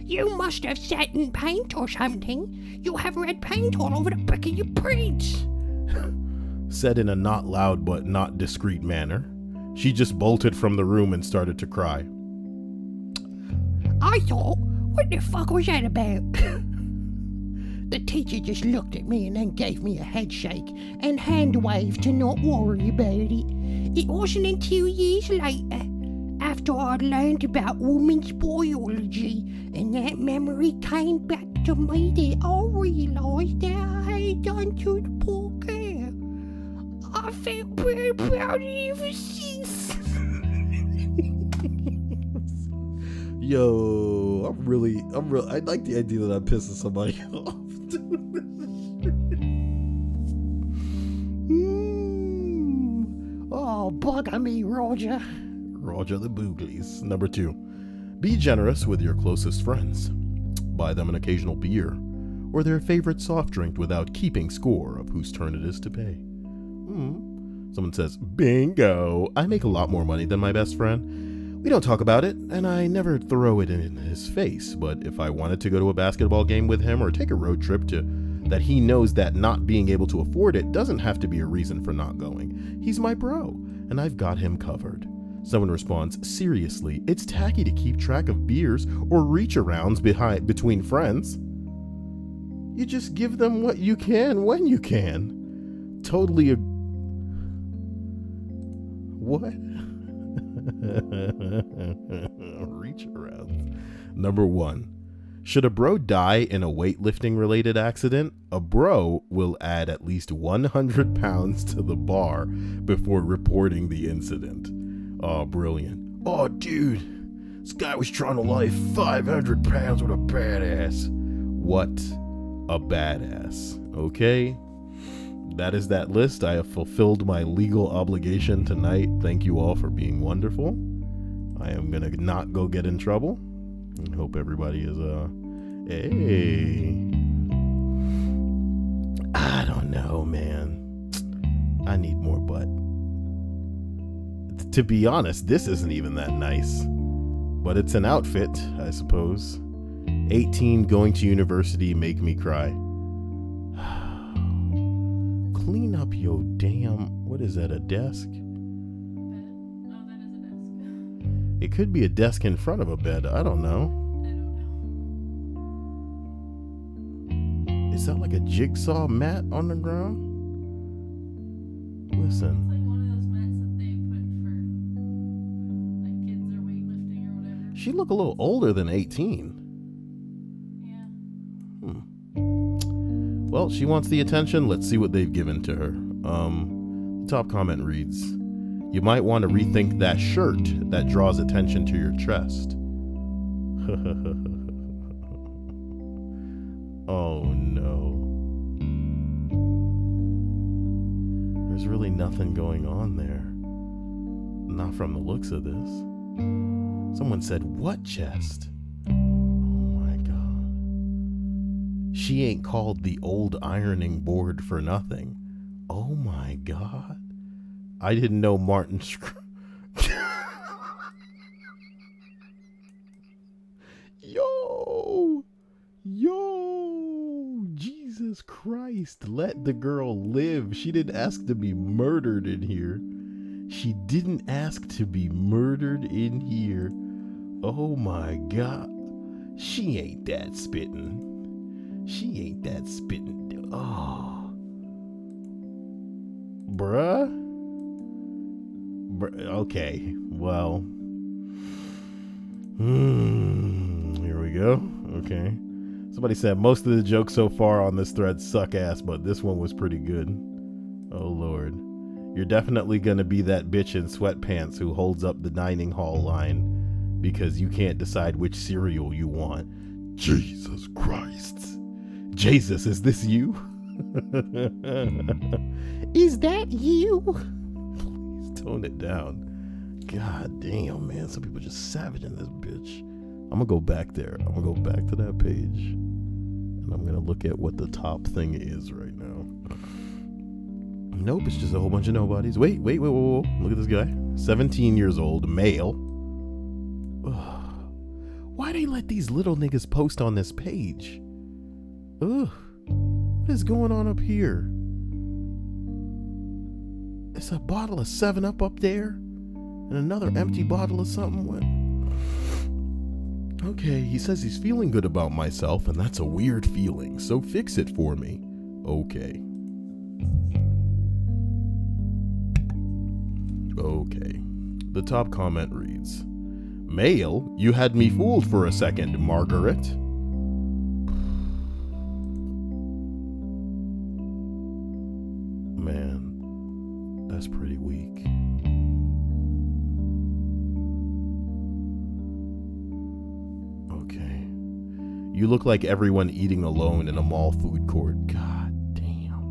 you must have sat in paint or something. You have red paint all over the back of your pants. Said in a not loud but not discreet manner. She just bolted from the room and started to cry. I thought, what the fuck was that about? The teacher just looked at me and then gave me a head shake and hand waved to not worry about it. It wasn't until years later, after I'd learned about women's biology, and that memory came back to me, that I realised that I had done to the poor girl. I felt bad about it ever since. Yo, I like the idea that I'm pissing somebody off. Oh, bugger me, Roger. Roger the Booglies. Number 2, be generous with your closest friends. Buy them an occasional beer or their favorite soft drink without keeping score of whose turn it is to pay. Someone says, bingo. I make a lot more money than my best friend. We don't talk about it, and I never throw it in his face, but if I wanted to go to a basketball game with him or take a road trip that he knows that not being able to afford it doesn't have to be a reason for not going. He's my bro, and I've got him covered. Someone responds, seriously, it's tacky to keep track of beers or reach-arounds between friends. You just give them what you can when you can. Totally what? Reach around. Number 1. Should a bro die in a weightlifting related accident, a bro will add at least 100 pounds to the bar before reporting the incident. Oh, brilliant. Oh, dude, this guy was trying to lift 500 pounds with a badass. What a badass. Okay? That is that list. I have fulfilled my legal obligation tonight. Thank you all for being wonderful. I am gonna not go get in trouble. I hope everybody is hey. I don't know, man. I need more butt. To be honest, this isn't even that nice. But it's an outfit, I suppose. 18, going to university, make me cry. Clean up your damn... What is that, a desk? Bed? Oh, that is a desk. It could be a desk in front of a bed. I don't know. I don't know. Is that like a jigsaw mat on the ground? Listen. It's like one of those mats that they put for like kids or weightlifting or whatever. She look a little older than 18. Yeah. Well, she wants the attention. Let's see what they've given to her. The top comment reads, "You might want to rethink that shirt that draws attention to your chest." Oh no. There's really nothing going on there. Not from the looks of this. Someone said, "What chest?" Oh my god. She ain't called the old ironing board for nothing. Oh my god. I didn't know Martin Yo, Jesus Christ, let the girl live. She didn't ask to be murdered in here. She didn't ask to be murdered in here. Oh my god. She ain't that spitting. She ain't that spitting. Oh. Bruh. Okay, well. Here we go. Okay. Somebody said most of the jokes so far on this thread suck ass, but this one was pretty good. Oh lord. You're definitely gonna be that bitch in sweatpants who holds up the dining hall line because you can't decide which cereal you want. Jesus Christ. Jesus, is this you? Is that you? Please tone it down. God damn, man. Some people just savage in this bitch. I'm gonna go back there. I'm gonna go back to that page. And I'm gonna look at what the top thing is right now. Nope, it's just a whole bunch of nobodies. Wait. Whoa. Look at this guy. 17 years old, male. Ugh. Why they let these little niggas post on this page? Ugh. What is going on up here? It's a bottle of 7-Up up there. And another empty bottle of something. What? Okay, he says he's feeling good about myself, and that's a weird feeling, so fix it for me. Okay. Okay. The top comment reads, "Male, you had me fooled for a second, Margaret." Man, that's pretty weak. Okay. You look like everyone eating alone in a mall food court. God damn.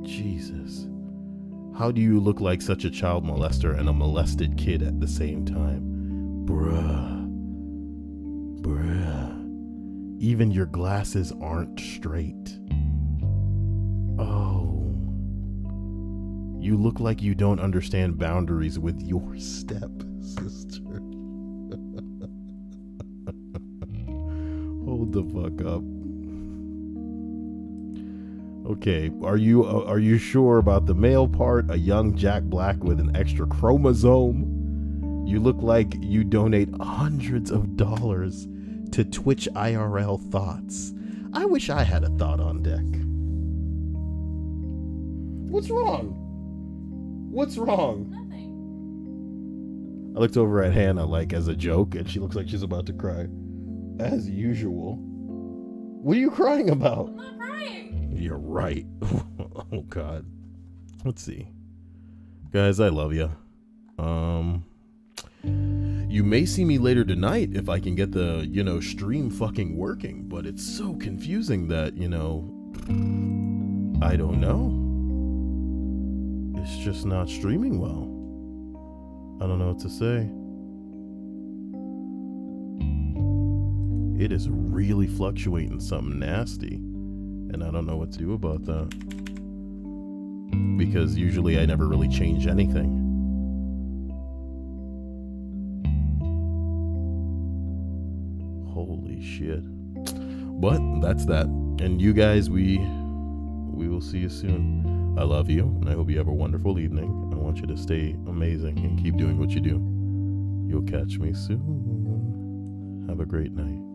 Jesus. How do you look like such a child molester and a molested kid at the same time? Bruh. Even your glasses aren't straight. Oh. You look like you don't understand boundaries with your stepsister. Hold the fuck up. Okay, are you sure about the male part? A young Jack Black with an extra chromosome? You look like you donate hundreds of dollars to Twitch IRL thoughts. I wish I had a thought on deck. What's wrong? What's wrong? Nothing. I looked over at Hannah like as a joke, and she looks like she's about to cry. As usual. What are you crying about? I'm not crying. You're right. Oh god. Let's see. Guys, I love you. You may see me later tonight if I can get the, stream fucking working, but it's so confusing that, I don't know. It's just not streaming well. I don't know what to say. It is really fluctuating something nasty, and I don't know what to do about that. Because usually I never really change anything. Shit. But that's that. And you guys, we will see you soon. I love you, and I hope you have a wonderful evening. I want you to stay amazing and keep doing what you do. You'll catch me soon. Have a great night.